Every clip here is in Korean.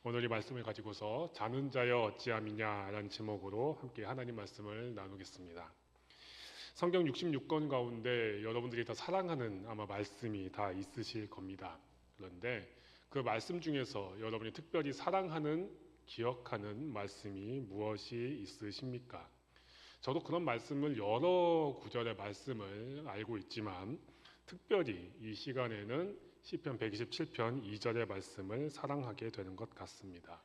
오늘 이 말씀을 가지고서 자는 자여 어찌함이냐라는 제목으로 함께 하나님 말씀을 나누겠습니다. 성경 66권 가운데 여러분들이 더 사랑하는 아마 말씀이 다 있으실 겁니다. 그런데 그 말씀 중에서 여러분이 특별히 사랑하는, 기억하는 말씀이 무엇이 있으십니까? 저도 그런 말씀을 여러 구절의 말씀을 알고 있지만 특별히 이 시간에는 시편 127편 2절의 말씀을 사랑하게 되는 것 같습니다.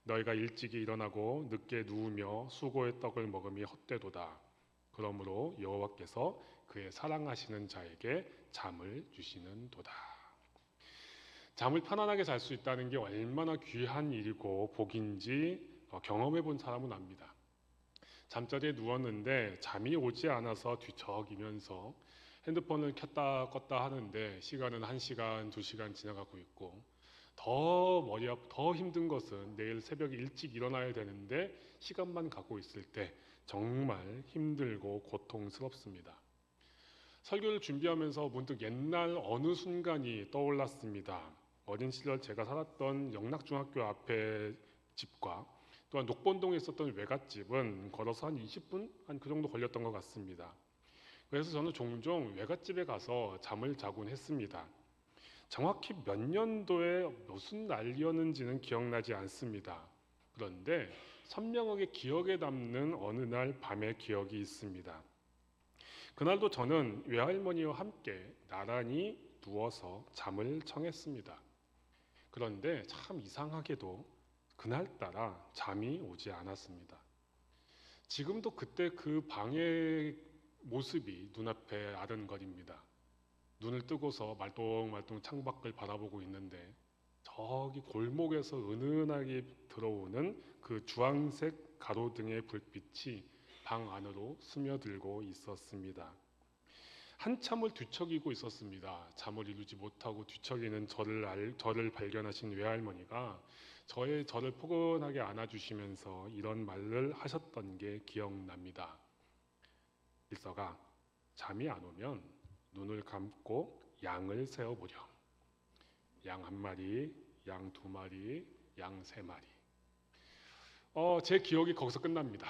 너희가 일찍이 일어나고 늦게 누우며 수고의 떡을 먹음이 헛되도다. 그러므로 여호와께서 그의 사랑하시는 자에게 잠을 주시는도다. 잠을 편안하게 잘 수 있다는 게 얼마나 귀한 일이고 복인지 경험해 본 사람은 압니다. 잠자리에 누웠는데 잠이 오지 않아서 뒤척이면서 핸드폰을 켰다 껐다 하는데 시간은 1시간, 2시간 지나가고 있고 더 힘든 것은 내일 새벽에 일찍 일어나야 되는데 시간만 가고 있을 때 정말 힘들고 고통스럽습니다. 설교를 준비하면서 문득 옛날 어느 순간이 떠올랐습니다. 어린 시절 제가 살았던 영락중학교 앞에 집과 또한 녹본동에 있었던 외갓집은 걸어서 한 20분? 한 그 정도 걸렸던 것 같습니다. 그래서 저는 종종 외갓집에 가서 잠을 자곤 했습니다. 정확히 몇 년도에 무슨 날이었는지는 기억나지 않습니다. 그런데 선명하게 기억에 남는 어느 날 밤의 기억이 있습니다. 그날도 저는 외할머니와 함께 나란히 누워서 잠을 청했습니다. 그런데 참 이상하게도 그날따라 잠이 오지 않았습니다. 지금도 그때 그 방의 모습이 눈앞에 아른거립니다. 눈을 뜨고서 말똥말똥 창밖을 바라보고 있는데 저기 골목에서 은은하게 들어오는 그 주황색 가로등의 불빛이 방 안으로 스며들고 있었습니다. 한참을 뒤척이고 있었습니다. 잠을 이루지 못하고 뒤척이는 저를 발견하신 외할머니가 저를 포근하게 안아주시면서 이런 말을 하셨던 게 기억납니다. 일서가, 잠이 안 오면 눈을 감고 양을 세어보렴. 양 1마리, 양 2마리, 양 3마리. 제 기억이 거기서 끝납니다.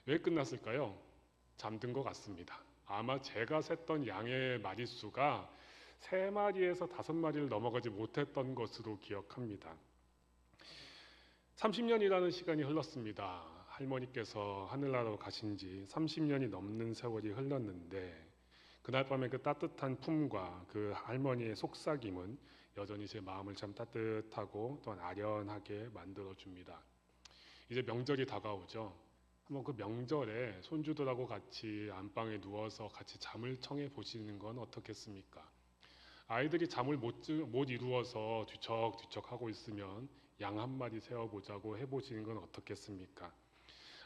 왜 끝났을까요? 잠든 것 같습니다. 아마 제가 셌던 양의 마리수가 3마리에서 5마리를 넘어가지 못했던 것으로 기억합니다. 30년이라는 시간이 흘렀습니다. 할머니께서 하늘나라로 가신 지 30년이 넘는 세월이 흘렀는데 그날 밤에 그 따뜻한 품과 그 할머니의 속삭임은 여전히 제 마음을 참 따뜻하고 또한 아련하게 만들어줍니다. 이제 명절이 다가오죠. 한번 그 명절에 손주들하고 같이 안방에 누워서 같이 잠을 청해 보시는 건 어떻겠습니까? 아이들이 잠을 못 이루어서 뒤척뒤척 하고 있으면 양 1마리 세어보자고 해보시는 건 어떻겠습니까?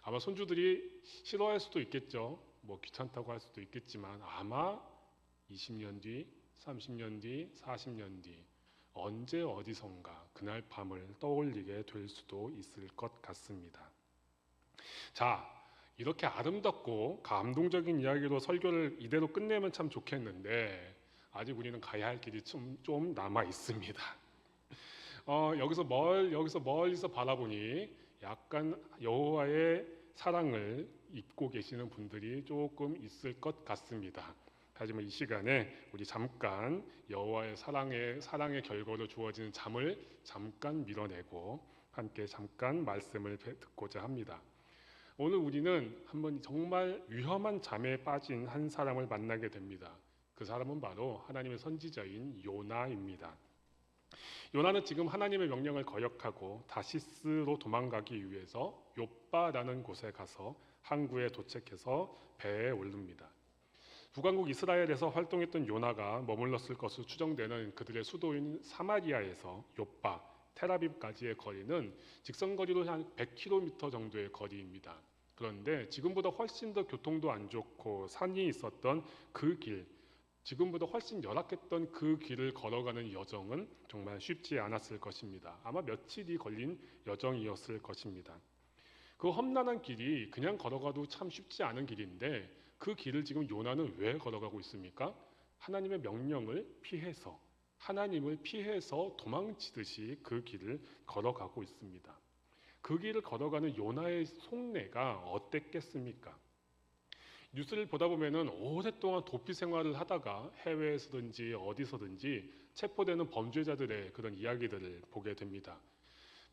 아마 손주들이 싫어할 수도 있겠죠. 뭐 귀찮다고 할 수도 있겠지만 아마 20년 뒤, 30년 뒤, 40년 뒤 언제 어디선가 그날 밤을 떠올리게 될 수도 있을 것 같습니다. 자, 이렇게 아름답고 감동적인 이야기로 설교를 이대로 끝내면 참 좋겠는데 아직 우리는 가야 할 길이 좀 남아 있습니다. 여기서 멀리서 바라보니 약간 여호와의 사랑을 잊고 계시는 분들이 조금 있을 것 같습니다. 하지만 이 시간에 우리 잠깐 여호와의 사랑의 결과로 주어지는 잠을 잠깐 밀어내고 함께 잠깐 말씀을 듣고자 합니다. 오늘 우리는 한번 정말 위험한 잠에 빠진 한 사람을 만나게 됩니다. 그 사람은 바로 하나님의 선지자인 요나입니다. 요나는 지금 하나님의 명령을 거역하고 다시스로 도망가기 위해서 욥바라는 곳에 가서 항구에 도착해서 배에 오릅니다. 북왕국 이스라엘에서 활동했던 요나가 머물렀을 것으로 추정되는 그들의 수도인 사마리아에서 욥바, 텔아비브까지의 거리는 직선거리로 한 100km 정도의 거리입니다. 그런데 지금보다 훨씬 더 교통도 안 좋고 산이 있었던 그 길, 지금보다 훨씬 열악했던 그 길을 걸어가는 여정은 정말 쉽지 않았을 것입니다. 아마 며칠이 걸린 여정이었을 것입니다. 그 험난한 길이 그냥 걸어가도 참 쉽지 않은 길인데 그 길을 지금 요나는 왜 걸어가고 있습니까? 하나님의 명령을 피해서 하나님을 피해서 도망치듯이 그 길을 걸어가고 있습니다. 그 길을 걸어가는 요나의 속내가 어땠겠습니까? 뉴스를 보다 보면은 오랫동안 도피 생활을 하다가 해외에서든지 어디서든지 체포되는 범죄자들의 그런 이야기들을 보게 됩니다.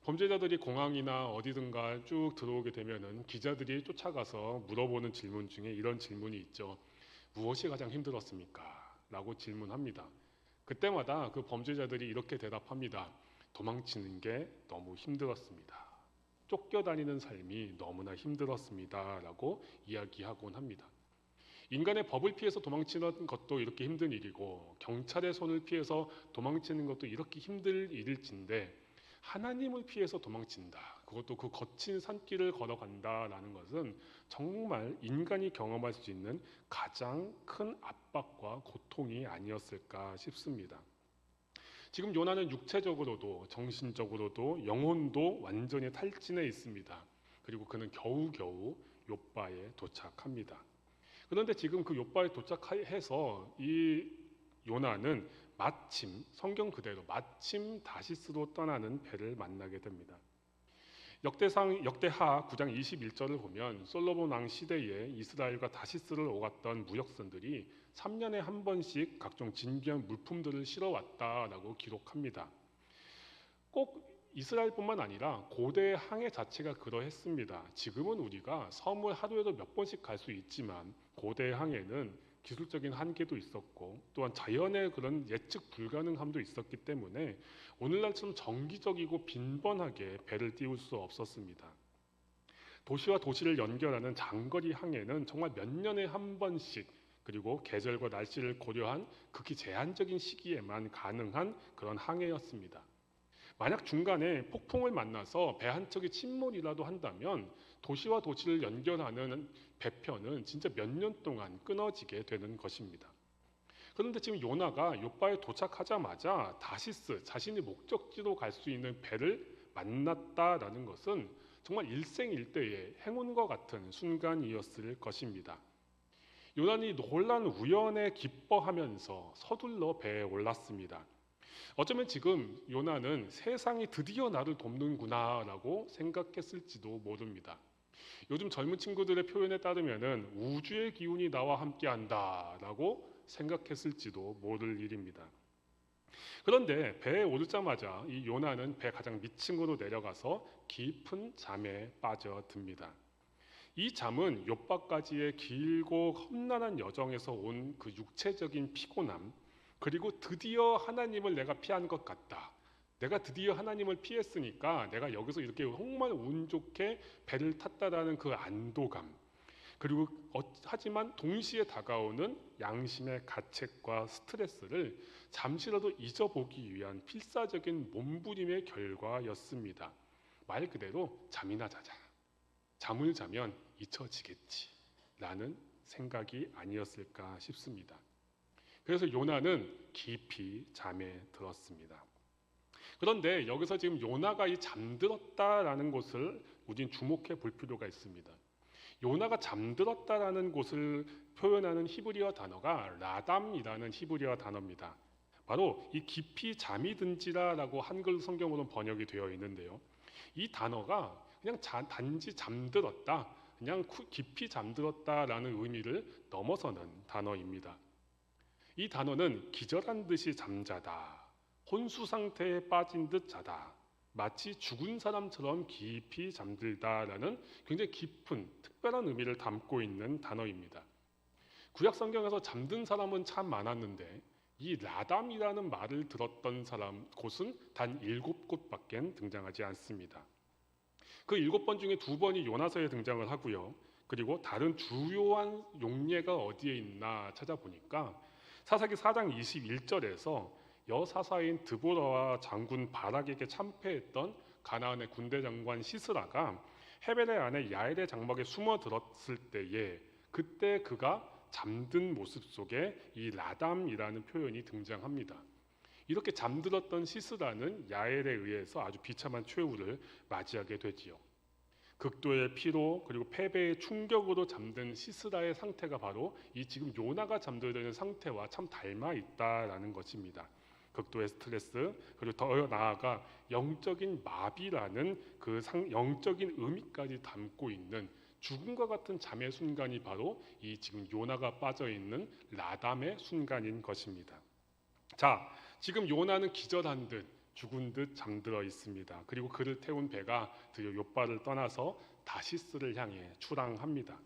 범죄자들이 공항이나 어디든가 쭉 들어오게 되면은 기자들이 쫓아가서 물어보는 질문 중에 이런 질문이 있죠. 무엇이 가장 힘들었습니까? 라고 질문합니다. 그때마다 그 범죄자들이 이렇게 대답합니다. 도망치는 게 너무 힘들었습니다. 쫓겨다니는 삶이 너무나 힘들었습니다. 라고 이야기하곤 합니다. 인간의 법을 피해서 도망치는 것도 이렇게 힘든 일이고 경찰의 손을 피해서 도망치는 것도 이렇게 힘든 일일진데 하나님을 피해서 도망친다. 그것도 그 거친 산길을 걸어간다라는 것은 정말 인간이 경험할 수 있는 가장 큰 압박과 고통이 아니었을까 싶습니다. 지금 요나는 육체적으로도 정신적으로도 영혼도 완전히 탈진해 있습니다. 그리고 그는 겨우겨우 욥바에 도착합니다. 그런데 지금 그 욥바에 도착해서 이 요나는 마침 성경 그대로 마침 다시스로 떠나는 배를 만나게 됩니다. 역대하 9장 21절을 보면 솔로몬 왕 시대에 이스라엘과 다시스를 오갔던 무역선들이 3년에 한 번씩 각종 진귀한 물품들을 실어왔다라고 기록합니다. 꼭 이스라엘뿐만 아니라 고대 항해 자체가 그러했습니다. 지금은 우리가 섬을 하루에도 몇 번씩 갈 수 있지만 고대 항해는 기술적인 한계도 있었고 또한 자연의 그런 예측 불가능함도 있었기 때문에 오늘날처럼 정기적이고 빈번하게 배를 띄울 수 없었습니다. 도시와 도시를 연결하는 장거리 항해는 정말 몇 년에 한 번씩 그리고 계절과 날씨를 고려한 극히 제한적인 시기에만 가능한 그런 항해였습니다. 만약 중간에 폭풍을 만나서 배 한 척이 침몰이라도 한다면 도시와 도시를 연결하는 배편은 진짜 몇 년 동안 끊어지게 되는 것입니다. 그런데 지금 요나가 욥바에 도착하자마자 다시스 자신의 목적지로 갈 수 있는 배를 만났다라는 것은 정말 일생일대의 행운과 같은 순간이었을 것입니다. 요나는 놀란 우연에 기뻐하면서 서둘러 배에 올랐습니다. 어쩌면 지금 요나는 세상이 드디어 나를 돕는구나 라고 생각했을지도 모릅니다. 요즘 젊은 친구들의 표현에 따르면은 우주의 기운이 나와 함께한다 라고 생각했을지도 모를 일입니다. 그런데 배에 오르자마자 이 요나는 배 가장 밑층으로 내려가서 깊은 잠에 빠져듭니다. 이 잠은 욥바까지의 길고 험난한 여정에서 온 그 육체적인 피곤함, 그리고 드디어 하나님을 내가 피한 것 같다. 내가 드디어 하나님을 피했으니까 내가 여기서 이렇게 정말 운 좋게 배를 탔다라는 그 안도감, 그리고 하지만 동시에 다가오는 양심의 가책과 스트레스를 잠시라도 잊어보기 위한 필사적인 몸부림의 결과였습니다. 말 그대로 잠이나 자자. 잠을 자면 잊혀지겠지 라는 생각이 아니었을까 싶습니다. 그래서 요나는 깊이 잠에 들었습니다. 그런데 여기서 지금 요나가 이 잠들었다라는 것을 우린 주목해 볼 필요가 있습니다. 요나가 잠들었다라는 것을 표현하는 히브리어 단어가 라담이라는 히브리어 단어입니다. 바로 이 깊이 잠이 든지라라고 한글 성경으로는 번역이 되어 있는데요. 이 단어가 그냥 단지 잠들었다, 그냥 깊이 잠들었다라는 의미를 넘어서는 단어입니다. 이 단어는 기절한 듯이 잠자다, 혼수 상태에 빠진 듯 자다, 마치 죽은 사람처럼 깊이 잠들다라는 굉장히 깊은 특별한 의미를 담고 있는 단어입니다. 구약 성경에서 잠든 사람은 참 많았는데 이 라담이라는 말을 들었던 곳은 단 7곳밖에 등장하지 않습니다. 그 7번 중에 2번이 요나서에 등장을 하고요. 그리고 다른 주요한 용례가 어디에 있나 찾아보니까 사사기 4장 21절에서 여사사인 드보라와 장군 바락에게 참패했던 가나안의 군대 장관 시스라가 헤벨의 아내 야엘의 장막에 숨어들었을 때에 그때 그가 잠든 모습 속에 이 라담이라는 표현이 등장합니다. 이렇게 잠들었던 시스라는 야엘에 의해서 아주 비참한 최후를 맞이하게 되지요. 극도의 피로 그리고 패배의 충격으로 잠든 시스라의 상태가 바로 이 지금 요나가 잠들어 있는 상태와 참 닮아 있다라는 것입니다. 극도의 스트레스, 그리고 더 나아가 영적인 마비라는 그 영적인 의미까지 담고 있는 죽음과 같은 잠의 순간이 바로 이 지금 요나가 빠져 있는 라담의 순간인 것입니다. 자, 지금 요나는 기절한 듯 죽은 듯 잠들어 있습니다. 그리고 그를 태운 배가 드디어 욥바를 떠나서 다시스를 향해 출항합니다.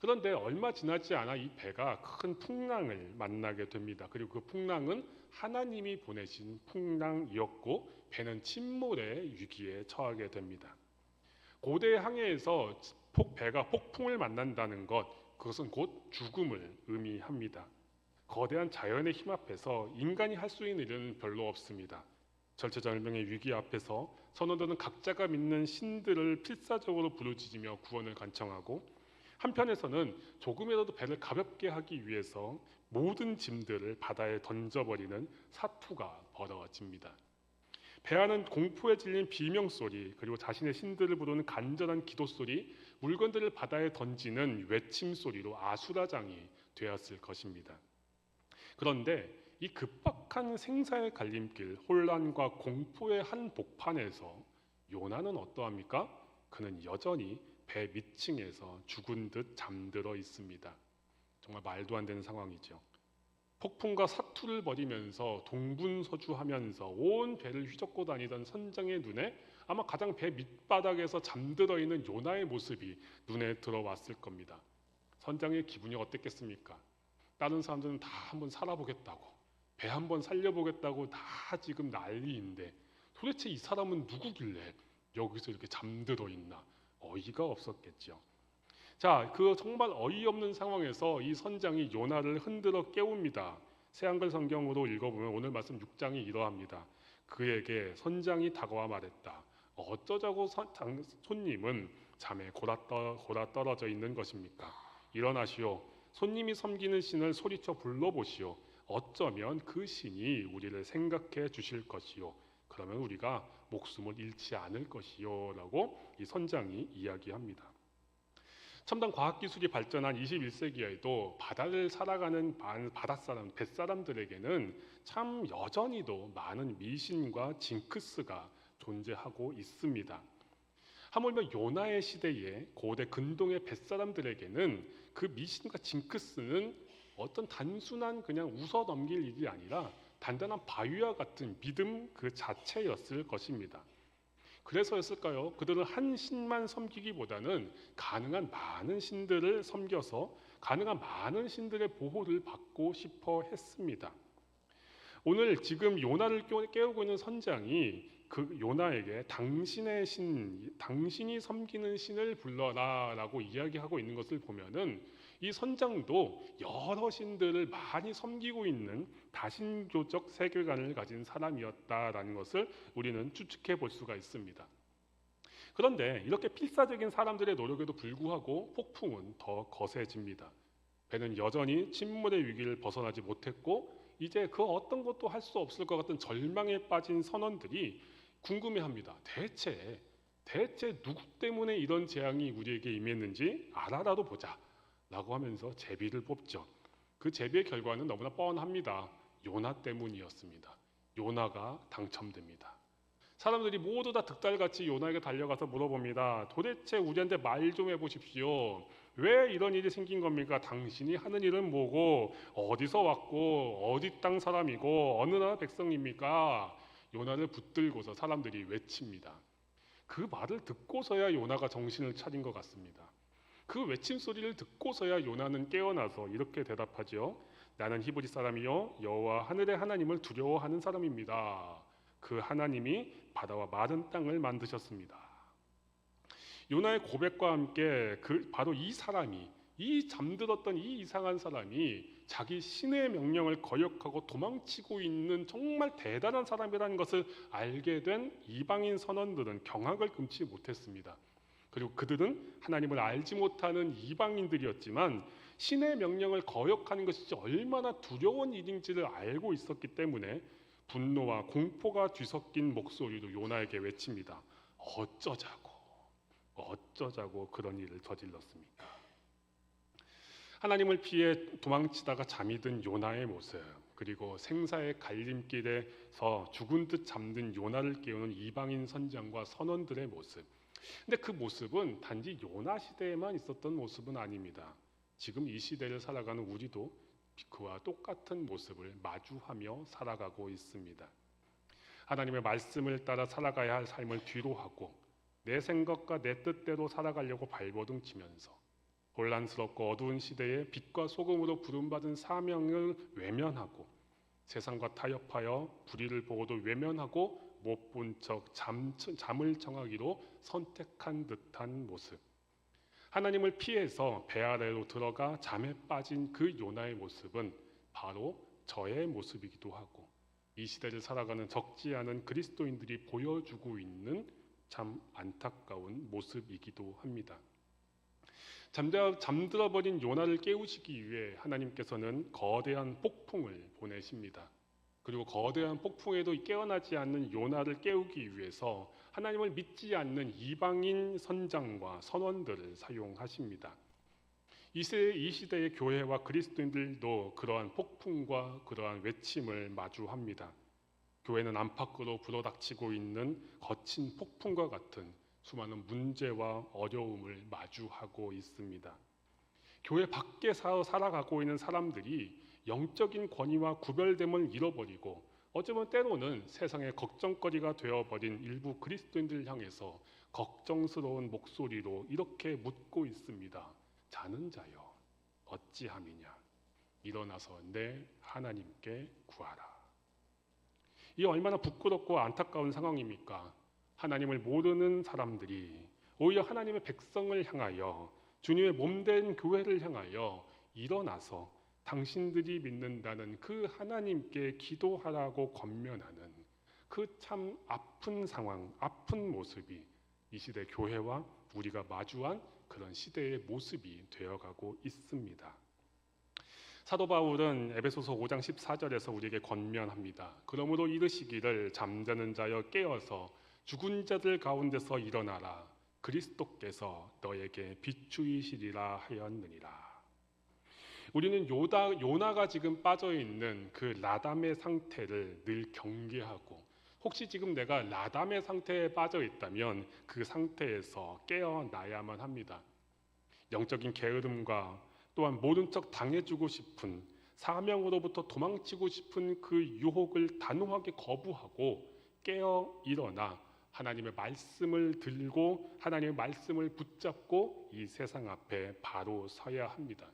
그런데 얼마 지나지 않아 이 배가 큰 풍랑을 만나게 됩니다. 그리고 그 풍랑은 하나님이 보내신 풍랑이었고 배는 침몰의 위기에 처하게 됩니다. 고대 항해에서 배가 폭풍을 만난다는 것, 그것은 곧 죽음을 의미합니다. 거대한 자연의 힘 앞에서 인간이 할 수 있는 일은 별로 없습니다. 절체절명의 위기 앞에서 선원들은 각자가 믿는 신들을 필사적으로 부르짖으며 구원을 간청하고, 한편에서는 조금이라도 배를 가볍게 하기 위해서 모든 짐들을 바다에 던져버리는 사투가 벌어집니다. 배 안은 공포에 질린 비명소리, 그리고 자신의 신들을 부르는 간절한 기도소리, 물건들을 바다에 던지는 외침소리로 아수라장이 되었을 것입니다. 그런데 이 급박한 생사의 갈림길, 혼란과 공포의 한복판에서 요나는 어떠합니까? 그는 여전히 배 밑층에서 죽은 듯 잠들어 있습니다. 정말 말도 안 되는 상황이죠. 폭풍과 사투를 벌이면서 동분서주하면서 온 배를 휘젓고 다니던 선장의 눈에 아마 가장 배 밑바닥에서 잠들어 있는 요나의 모습이 눈에 들어왔을 겁니다. 선장의 기분이 어땠겠습니까? 다른 사람들은 다 한번 살아보겠다고, 배 한번 살려보겠다고 다 지금 난리인데 도대체 이 사람은 누구길래 여기서 이렇게 잠들어 있나? 어이가 없었겠죠. 자, 그 정말 어이없는 상황에서 이 선장이 요나를 흔들어 깨웁니다. 새한글 성경으로 읽어보면 오늘 말씀 6장이 이러합니다. 그에게 선장이 다가와 말했다. 어쩌자고 손님은 잠에 골아 떨어져 있는 것입니까? 일어나시오. 손님이 섬기는 신을 소리쳐 불러보시오. 어쩌면 그 신이 우리를 생각해 주실 것이요. 그러면 우리가 목숨을 잃지 않을 것이요. 라고 이 선장이 이야기합니다. 첨단 과학기술이 발전한 21세기에도 바다를 살아가는 바닷사람, 뱃사람들에게는 참 여전히도 많은 미신과 징크스가 존재하고 있습니다. 하물며 요나의 시대에 고대 근동의 뱃사람들에게는 그 미신과 징크스는 어떤 단순한 그냥 웃어 넘길 일이 아니라 단단한 바위와 같은 믿음 그 자체였을 것입니다. 그래서였을까요? 그들은 한 신만 섬기기보다는 가능한 많은 신들을 섬겨서 가능한 많은 신들의 보호를 받고 싶어 했습니다. 오늘 지금 요나를 깨우고 있는 선장이 그 요나에게 당신의 신, 당신이 섬기는 신을 불러라 라고 이야기하고 있는 것을 보면은 이 선장도 여러 신들을 많이 섬기고 있는 다신교적 세계관을 가진 사람이었다라는 것을 우리는 추측해 볼 수가 있습니다. 그런데 이렇게 필사적인 사람들의 노력에도 불구하고 폭풍은 더 거세집니다. 배는 여전히 침몰의 위기를 벗어나지 못했고 이제 그 어떤 것도 할 수 없을 것 같은 절망에 빠진 선원들이 궁금해합니다. 대체 누구 때문에 이런 재앙이 우리에게 임했는지 알아라도 보자 라고 하면서 제비를 뽑죠. 그 제비의 결과는 너무나 뻔합니다. 요나 때문이었습니다. 요나가 당첨됩니다. 사람들이 모두 다 득달같이 요나에게 달려가서 물어봅니다. 도대체 우리한테 말 좀 해보십시오. 왜 이런 일이 생긴 겁니까? 당신이 하는 일은 뭐고 어디서 왔고 어디 땅 사람이고 어느 나라 백성입니까? 요나를 붙들고서 사람들이 외칩니다. 그 말을 듣고서야 요나가 정신을 차린 것 같습니다. 그 외침 소리를 듣고서야 요나는 깨어나서 이렇게 대답하죠. 나는 히브리 사람이요 여호와 하늘의 하나님을 두려워하는 사람입니다. 그 하나님이 바다와 마른 땅을 만드셨습니다. 요나의 고백과 함께 바로 이 사람이, 이 잠들었던 이 이상한 사람이 자기 신의 명령을 거역하고 도망치고 있는 정말 대단한 사람이라는 것을 알게 된 이방인 선원들은 경악을 금치 못했습니다. 그리고 그들은 하나님을 알지 못하는 이방인들이었지만 신의 명령을 거역하는 것이 얼마나 두려운 일인지를 알고 있었기 때문에 분노와 공포가 뒤섞인 목소리로 요나에게 외칩니다. 어쩌자고 그런 일을 저질렀습니까? 하나님을 피해 도망치다가 잠이 든 요나의 모습, 그리고 생사의 갈림길에서 죽은 듯 잠든 요나를 깨우는 이방인 선장과 선원들의 모습. 근데 그 모습은 단지 요나 시대에만 있었던 모습은 아닙니다. 지금 이 시대를 살아가는 우리도 그와 똑같은 모습을 마주하며 살아가고 있습니다. 하나님의 말씀을 따라 살아가야 할 삶을 뒤로하고 내 생각과 내 뜻대로 살아가려고 발버둥 치면서 혼란스럽고 어두운 시대에 빛과 소금으로 부름받은 사명을 외면하고 세상과 타협하여 불의를 보고도 외면하고 못 본 척 잠을 청하기로 선택한 듯한 모습. 하나님을 피해서 배 아래로 들어가 잠에 빠진 그 요나의 모습은 바로 저의 모습이기도 하고 이 시대를 살아가는 적지 않은 그리스도인들이 보여주고 있는 참 안타까운 모습이기도 합니다. 잠들어버린 요나를 깨우시기 위해 하나님께서는 거대한 폭풍을 보내십니다. 그리고 거대한 폭풍에도 깨어나지 않는 요나를 깨우기 위해서 하나님을 믿지 않는 이방인 선장과 선원들을 사용하십니다. 이 시대의 교회와 그리스도인들도 그러한 폭풍과 그러한 외침을 마주합니다. 교회는 안팎으로 불어닥치고 있는 거친 폭풍과 같은 수많은 문제와 어려움을 마주하고 있습니다. 교회 밖에서 살아가고 있는 사람들이 영적인 권위와 구별됨을 잃어버리고 어쩌면 때로는 세상의 걱정거리가 되어버린 일부 그리스도인들을 향해서 걱정스러운 목소리로 이렇게 묻고 있습니다. 자는 자여 어찌함이냐 일어나서 내 하나님께 구하라. 이 얼마나 부끄럽고 안타까운 상황입니까? 하나님을 모르는 사람들이 오히려 하나님의 백성을 향하여 주님의 몸된 교회를 향하여 일어나서 당신들이 믿는다는 그 하나님께 기도하라고 권면하는 그 참 아픈 상황, 아픈 모습이 이 시대 교회와 우리가 마주한 그런 시대의 모습이 되어가고 있습니다. 사도 바울은 에베소서 5장 14절에서 우리에게 권면합니다. 그러므로 이르시기를 잠자는 자여 깨어서 죽은 자들 가운데서 일어나라. 그리스도께서 너에게 비추이시리라 하였느니라. 우리는 요나가 지금 빠져있는 그 라담의 상태를 늘 경계하고 혹시 지금 내가 라담의 상태에 빠져있다면 그 상태에서 깨어나야만 합니다. 영적인 게으름과 또한 모른 척 당해주고 싶은 사명으로부터 도망치고 싶은 그 유혹을 단호하게 거부하고 깨어 일어나 하나님의 말씀을 들고 하나님의 말씀을 붙잡고 이 세상 앞에 바로 서야 합니다.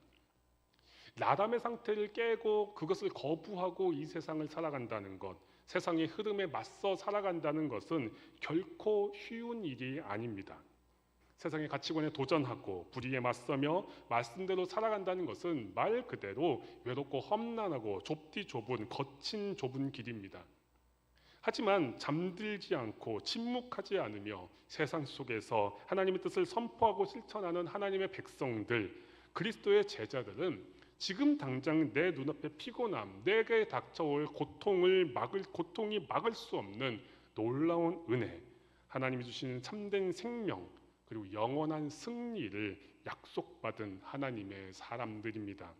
라담의 상태를 깨고 그것을 거부하고 이 세상을 살아간다는 것, 세상의 흐름에 맞서 살아간다는 것은 결코 쉬운 일이 아닙니다. 세상의 가치관에 도전하고 불의에 맞서며 말씀대로 살아간다는 것은 말 그대로 외롭고 험난하고 좁디 좁은 거친 좁은 길입니다. 하지만 잠들지 않고 침묵하지 않으며 세상 속에서 하나님의 뜻을 선포하고 실천하는 하나님의 백성들, 그리스도의 제자들은 지금 당장 내 눈앞에 피곤함, 내게 닥쳐올 고통이 막을 수 없는 놀라운 은혜, 하나님이 주시는 참된 생명, 그리고 영원한 승리를 약속받은 하나님의 사람들입니다.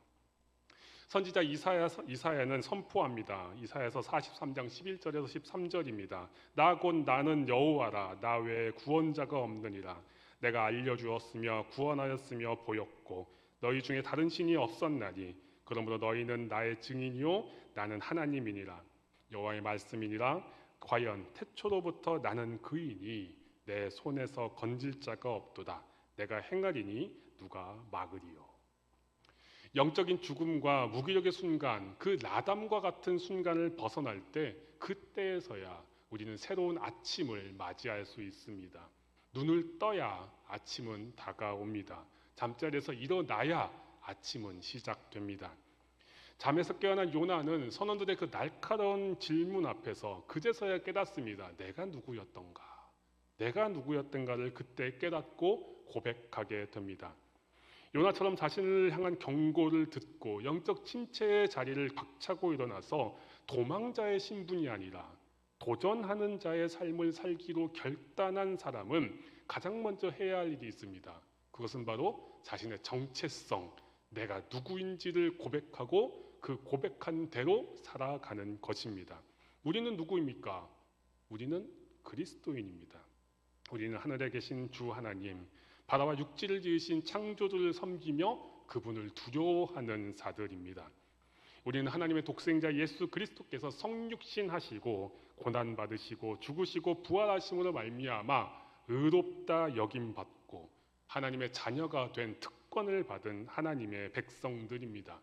선지자 이사야는 선포합니다. 이사야서 43장 11절에서 13절입니다. 나 곧 나는 여호와라. 나 외에 구원자가 없느니라. 내가 알려주었으며 구원하였으며 보였고 너희 중에 다른 신이 없었나니 그러므로 너희는 나의 증인이요 나는 하나님이니라. 여호와의 말씀이니라. 과연 태초로부터 나는 그이니 내 손에서 건질 자가 없도다. 내가 행하리니 누가 막으리요. 영적인 죽음과 무기력의 순간, 그 라담과 같은 순간을 벗어날 때 그때에서야 우리는 새로운 아침을 맞이할 수 있습니다. 눈을 떠야 아침은 다가옵니다. 잠자리에서 일어나야 아침은 시작됩니다. 잠에서 깨어난 요나는 선원들의 그 날카로운 질문 앞에서 그제서야 깨닫습니다. 내가 누구였던가를 그때 깨닫고 고백하게 됩니다. 요나처럼 자신을 향한 경고를 듣고 영적 침체의 자리를 박차고 일어나서 도망자의 신분이 아니라 도전하는 자의 삶을 살기로 결단한 사람은 가장 먼저 해야 할 일이 있습니다. 그것은 바로 자신의 정체성, 내가 누구인지를 고백하고 그 고백한 대로 살아가는 것입니다. 우리는 누구입니까? 우리는 그리스도인입니다. 우리는 하늘에 계신 주 하나님, 바다와 육지를 지으신 창조주를 섬기며 그분을 두려워하는 자들입니다. 우리는 하나님의 독생자 예수 그리스도께서 성육신 하시고 고난 받으시고 죽으시고 부활하심으로 말미암아 의롭다 여김 받고 하나님의 자녀가 된 특권을 받은 하나님의 백성들입니다.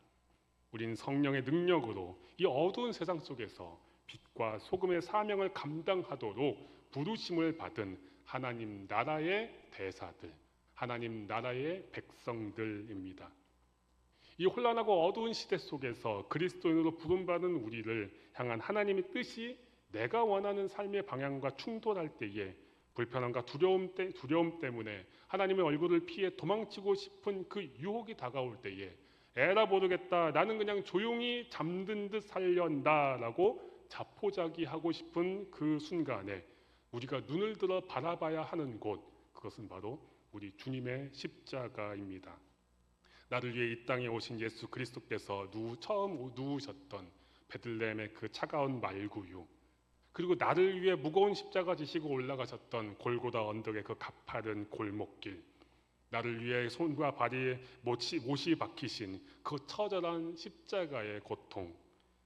우리는 성령의 능력으로 이 어두운 세상 속에서 빛과 소금의 사명을 감당하도록 부르심을 받은 하나님 나라의 대사들, 하나님 나라의 백성들입니다. 이 혼란하고 어두운 시대 속에서 그리스도인으로 부름받은 우리를 향한 하나님의 뜻이 내가 원하는 삶의 방향과 충돌할 때에 불편함과 두려움 때문에 하나님의 얼굴을 피해 도망치고 싶은 그 유혹이 다가올 때에 에라 모르겠다, 나는 그냥 조용히 잠든 듯 살련다 라고 자포자기하고 싶은 그 순간에 우리가 눈을 들어 바라봐야 하는 곳, 그것은 바로 우리 주님의 십자가입니다. 나를 위해 이 땅에 오신 예수 그리스도께서 처음 누우셨던 베들레헴의 그 차가운 말구유, 그리고 나를 위해 무거운 십자가 지시고 올라가셨던 골고다 언덕의 그 가파른 골목길, 나를 위해 손과 발에 못이 박히신 그 처절한 십자가의 고통,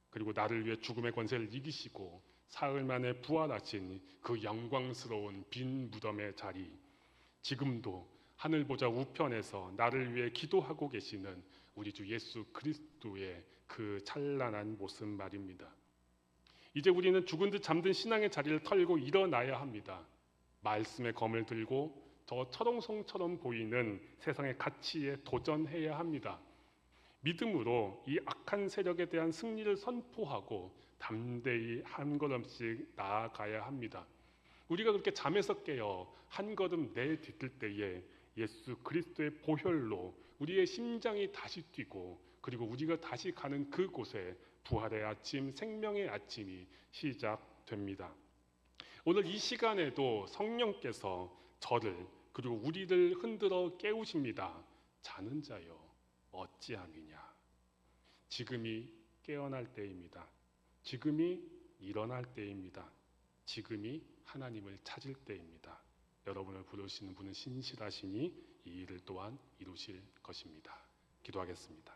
그리고 나를 위해 죽음의 권세를 이기시고 사흘 만에 부활하신 그 영광스러운 빈 무덤의 자리, 지금도 하늘 보좌 우편에서 나를 위해 기도하고 계시는 우리 주 예수 그리스도의 그 찬란한 모습 말입니다. 이제 우리는 죽은 듯 잠든 신앙의 자리를 털고 일어나야 합니다. 말씀의 검을 들고 저 철옹성처럼 보이는 세상의 가치에 도전해야 합니다. 믿음으로 이 악한 세력에 대한 승리를 선포하고 담대히 한 걸음씩 나아가야 합니다. 우리가 그렇게 잠에서 깨어 한 걸음 내디딜 때에 예수 그리스도의 보혈로 우리의 심장이 다시 뛰고, 그리고 우리가 다시 가는 그곳에 부활의 아침, 생명의 아침이 시작됩니다. 오늘 이 시간에도 성령께서 저를 그리고 우리를 흔들어 깨우십니다. 자는 자여 어찌함이냐. 지금이 깨어날 때입니다. 지금이 일어날 때입니다. 지금이 하나님을 찾을 때입니다. 여러분을 부르시는 분은 신실하시니 이 일을 또한 이루실 것입니다. 기도하겠습니다.